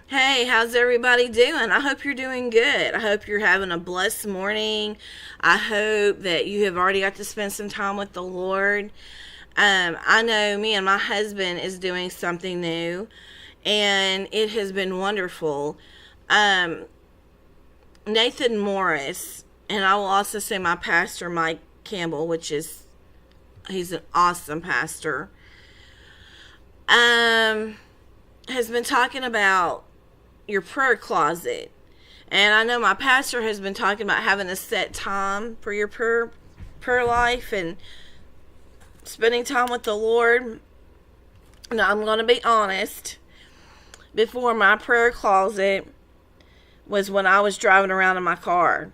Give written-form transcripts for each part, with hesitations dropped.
Hey, how's everybody doing? I hope you're doing good. I hope you're having a blessed morning. I hope that you have already got to spend some time with the Lord. I know me and my husband is doing something new, and it has been wonderful. Um, Nathan Morris, and I will also say my pastor, Mike Campbell, he's an awesome pastor, um, has been talking about your prayer closet. And I know my pastor has been talking about having a set time for your prayer life and spending time with the Lord. Now, I'm going to be honest. Before, my prayer closet was when I was driving around in my car.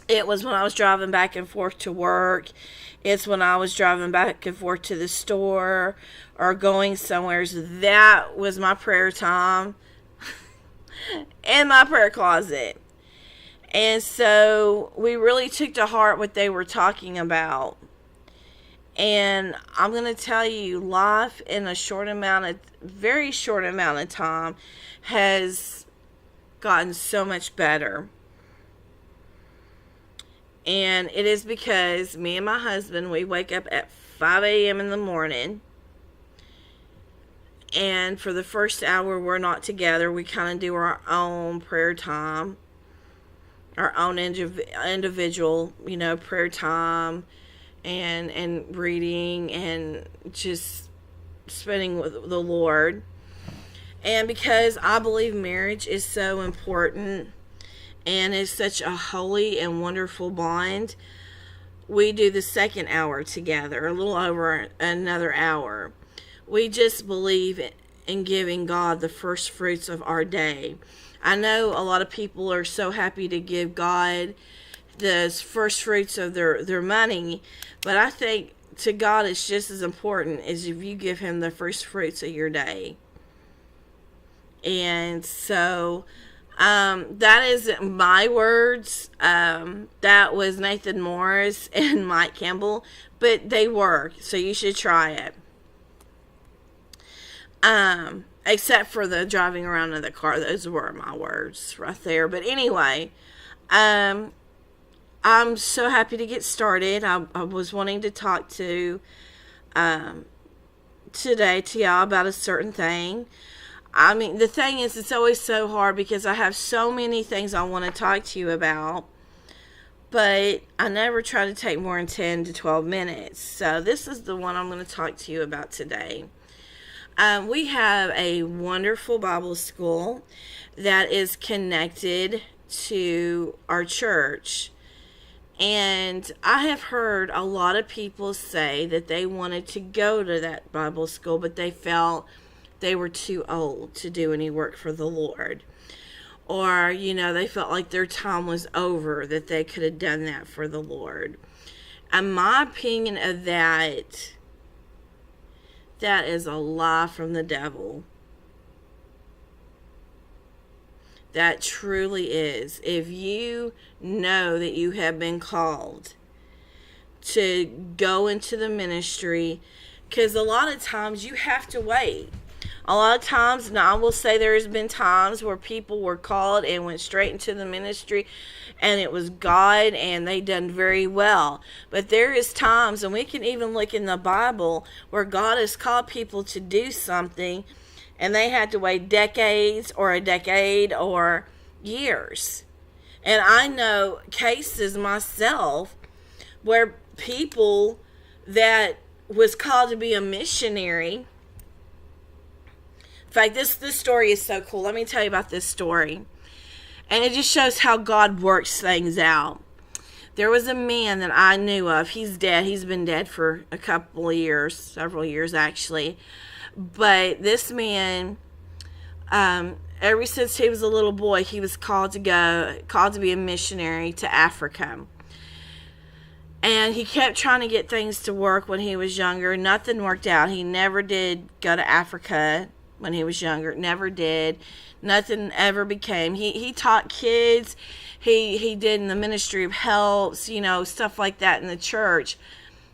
It was when I was driving back and forth to work. It's when I was driving back and forth to the store or going somewhere. So that was my prayer time in my prayer closet. And so we really took to heart what they were talking about. And I'm going to tell you, life in very short amount of time has gotten so much better. And it is because me and my husband, we wake up at 5 a.m. in the morning. And for the first hour, we're not together. We kind of do our own prayer time, our own individual, prayer time, and reading and just spending with the Lord. And because I believe marriage is so important and is such a holy and wonderful bond, we do the second hour together, a little over another hour. We just believe in giving God the first fruits of our day. I know a lot of people are so happy to give God the first fruits of their money, but I think to God it's just as important as if you give Him the first fruits of your day. And so that isn't my words. That was Nathan Morris and Mike Campbell, but they work, so you should try it. Except for the driving around in the car, those were my words right there. But anyway, I'm so happy to get started. I was wanting to talk to today to y'all about a certain thing. I mean, the thing is, it's always so hard because I have so many things I want to talk to you about, but I never try to take more than 10 to 12 minutes. So this is the one I'm going to talk to you about today. We have a wonderful Bible school that is connected to our church. And I have heard a lot of people say that they wanted to go to that Bible school, but they felt they were too old to do any work for the Lord. Or, they felt like their time was over, that they could have done that for the Lord. And my opinion of that is a lie from the devil. That truly is. If you know that you have been called to go into the ministry, because a lot of times you have to wait. A lot of times, now I will say there has been times where people were called and went straight into the ministry and it was God and they done very well. But there is times, and we can even look in the Bible, where God has called people to do something and they had to wait decades or a decade or years. And I know cases myself where people that was called to be a missionary. In fact, this story is so cool. Let me tell you about this story. And it just shows how God works things out. There was a man that I knew of. He's dead. He's been dead for a couple of years, several years actually. But this man, ever since he was a little boy, he was called to be a missionary to Africa. And he kept trying to get things to work when he was younger. Nothing worked out. He never did go to Africa when he was younger. Never did. Nothing ever became. He taught kids. He did in the ministry of helps, stuff like that in the church.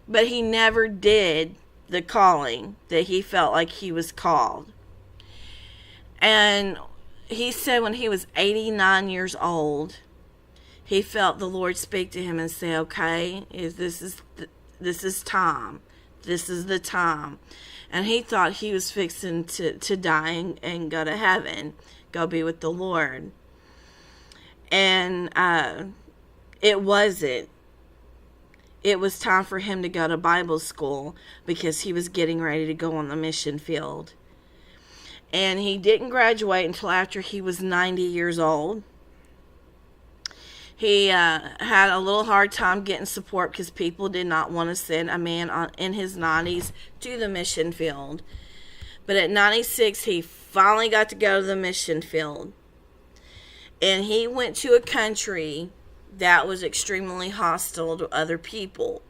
But he never did the calling that he felt like he was called. And he said when he was 89 years old, he felt the Lord speak to him and say, okay, this is time. This is the time. And he thought he was fixing to die and go to heaven, go be with the Lord. And it wasn't. It was time for him to go to Bible school because he was getting ready to go on the mission field. And he didn't graduate until after he was 90 years old. He had a little hard time getting support because people did not want to send a man in his 90s to the mission field. But at 96, he finally got to go to the mission field. And he went to a country that was extremely hostile to other people.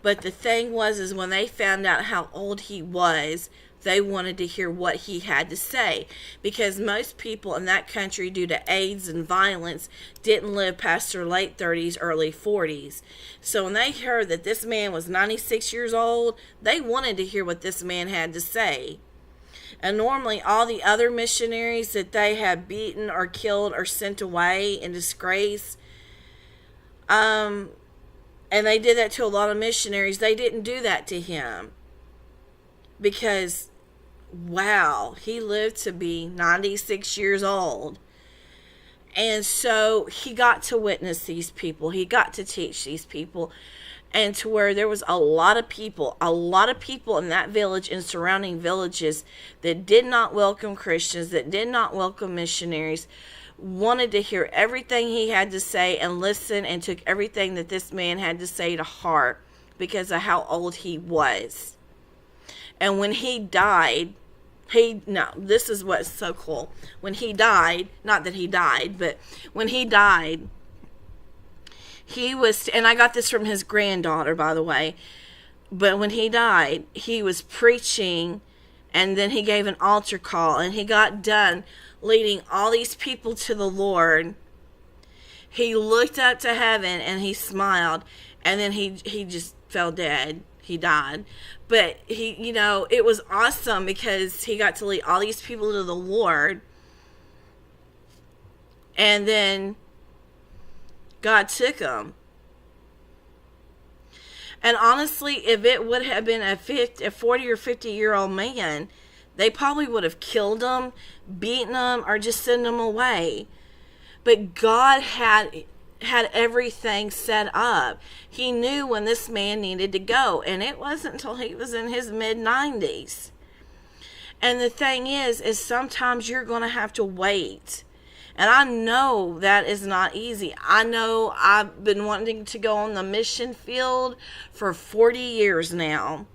But the thing was, is when they found out how old he was, they wanted to hear what he had to say. Because most people in that country, due to AIDS and violence, didn't live past their late 30s, early 40s. So when they heard that this man was 96 years old, they wanted to hear what this man had to say. And normally all the other missionaries that they had beaten or killed or sent away in disgrace, and they did that to a lot of missionaries, they didn't do that to him. Because, wow, he lived to be 96 years old. And so he got to witness these people. He got to teach these people. And to where there was a lot of people in that village and surrounding villages that did not welcome Christians, that did not welcome missionaries, wanted to hear everything he had to say and listen, and took everything that this man had to say to heart because of how old he was. And when he died, this is what's so cool. When he died, not that he died, but when he died, he was, and I got this from his granddaughter, by the way, but when he died, he was preaching, and then he gave an altar call, and he got done leading all these people to the Lord. He looked up to heaven, and he smiled, and then he just fell dead. He died. But it was awesome because he got to lead all these people to the Lord. And then God took him. And honestly, if it would have been a 40 or 50-year-old man, they probably would have killed him, beaten him, or just sent him away. But God had everything set up. He knew when this man needed to go, and it wasn't until he was in his mid-90s. And the thing is sometimes you're going to have to wait. And I know that is not easy. I know I've been wanting to go on the mission field for 40 years now.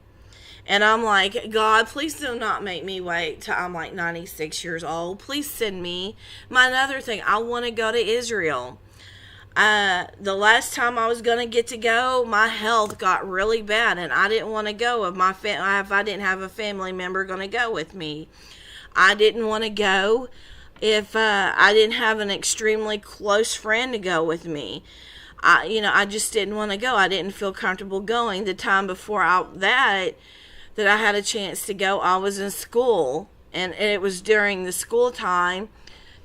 And I'm like, God, please do not make me wait till I'm like 96 years old. Please send me. Another thing, I want to go to Israel. The last time I was going to get to go, my health got really bad, and I didn't want to go if I didn't have a family member going to go with me. I didn't want to go if I didn't have an extremely close friend to go with me. I just didn't want to go. I didn't feel comfortable going. The time before that I had a chance to go, I was in school, and it was during the school time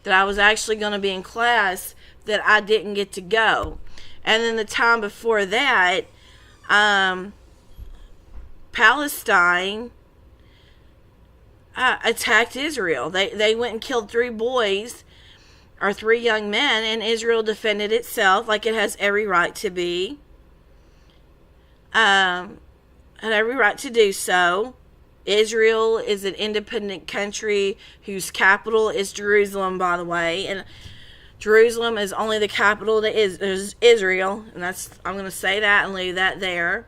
that I was actually going to be in class that I didn't get to go. And then the time before that, Palestine attacked Israel. They went and killed 3 boys, or 3 young men, and Israel defended itself like it has every right to be. Had every right to do so. Israel is an independent country whose capital is Jerusalem, by the way, and Jerusalem is only the capital that is Israel, and I'm going to say that and leave that there.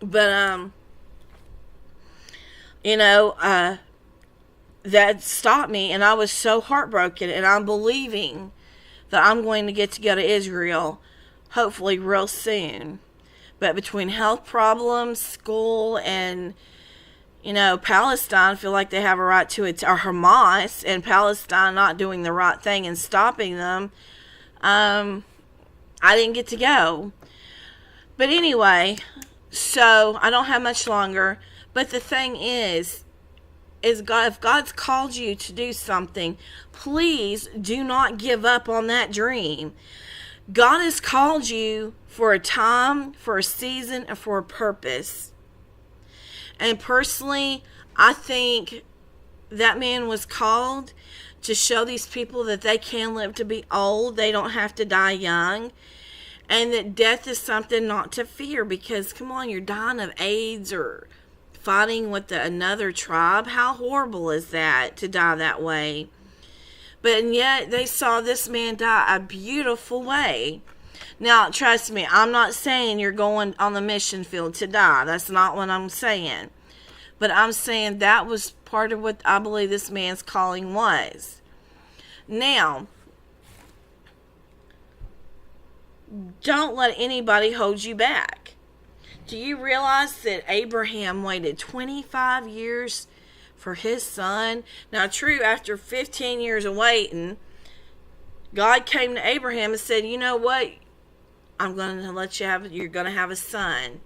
But that stopped me, and I was so heartbroken, and I'm believing that I'm going to get to go to Israel, hopefully real soon. But between health problems, school, and Palestine feel like they have a right to it, or Hamas, and Palestine not doing the right thing and stopping them, I didn't get to go. But anyway, so I don't have much longer. But the thing is, is God, if God's called you to do something, please do not give up on that dream. God has called you for a time, for a season, and for a purpose. And personally, I think that man was called to show these people that they can live to be old. They don't have to die young. And that death is something not to fear, because, come on, you're dying of AIDS or fighting with another tribe. How horrible is that, to die that way? But and yet they saw this man die a beautiful way. Now, trust me, I'm not saying you're going on the mission field to die. That's not what I'm saying. But I'm saying that was part of what I believe this man's calling was. Now, don't let anybody hold you back. Do you realize that Abraham waited 25 years for his son? Now, true, after 15 years of waiting, God came to Abraham and said, you know what? I'm going to let you have, you're going to have a son.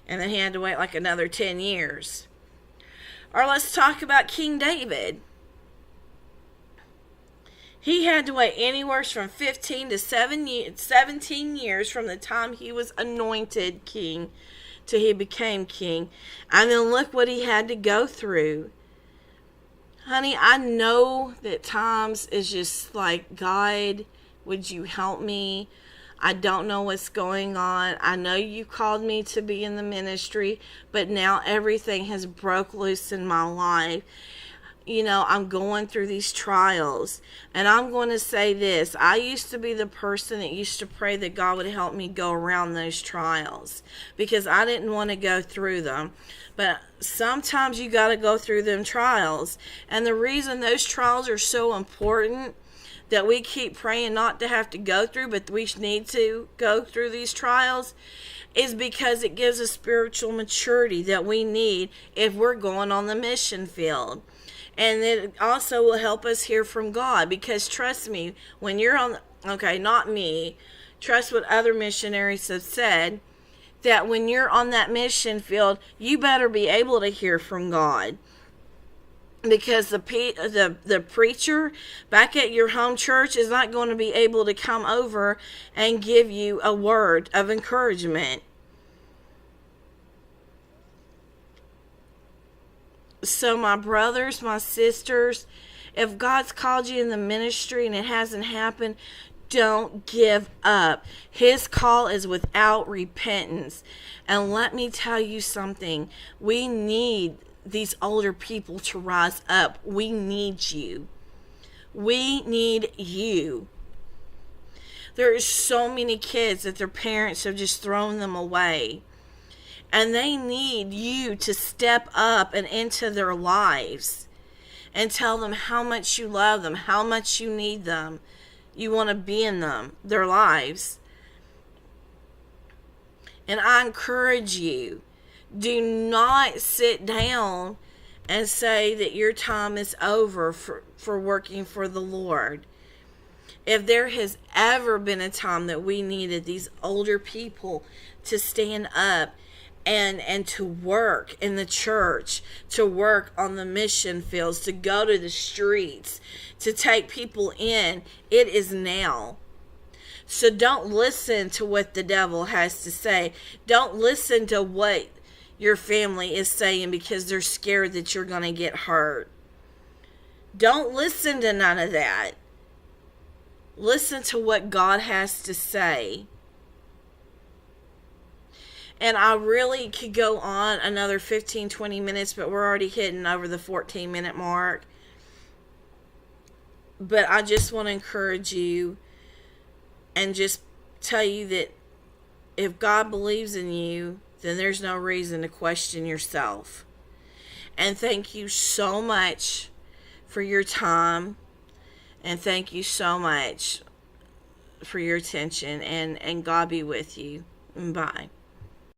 And then he had to wait like another 10 years. Or let's talk about King David. He had to wait anywhere from 15 to 17 years from the time he was anointed king till he became king. And then look what he had to go through. Honey, I know that times is just like, God, would you help me? I don't know what's going on. I know you called me to be in the ministry, but now everything has broke loose in my life. You know, I'm going through these trials. And I'm going to say this. I used to be the person that used to pray that God would help me go around those trials, because I didn't want to go through them. But sometimes you got to go through them trials. And the reason those trials are so important, that we keep praying not to have to go through, but we need to go through these trials, is because it gives us spiritual maturity that we need if we're going on the mission field. And it also will help us hear from God, because trust me, when you're on, okay, not me, trust what other missionaries have said, that when you're on that mission field, you better be able to hear from God. Because the preacher back at your home church is not going to be able to come over and give you a word of encouragement. So my brothers, my sisters, if God's called you in the ministry and it hasn't happened, don't give up. His call is without repentance. And let me tell you something. We need these older people to rise up. We need you. We need you. There are so many kids that their parents have just thrown them away. And they need you to step up and into their lives and tell them how much you love them, how much you need them. You want to be in their lives. And I encourage you, do not sit down and say that your time is over for working for the Lord. If there has ever been a time that we needed these older people to stand up and to work in the church, to work on the mission fields, to go to the streets, to take people in, it is now. So don't listen to what the devil has to say. Don't listen to what your family is saying because they're scared that you're going to get hurt. Don't listen to none of that. Listen to what God has to say. And I really could go on another 15, 20 minutes, but we're already hitting over the 14-minute mark. But I just want to encourage you and just tell you that if God believes in you, then there's no reason to question yourself. And thank you so much for your time. And thank you so much for your attention. And God be with you. Bye.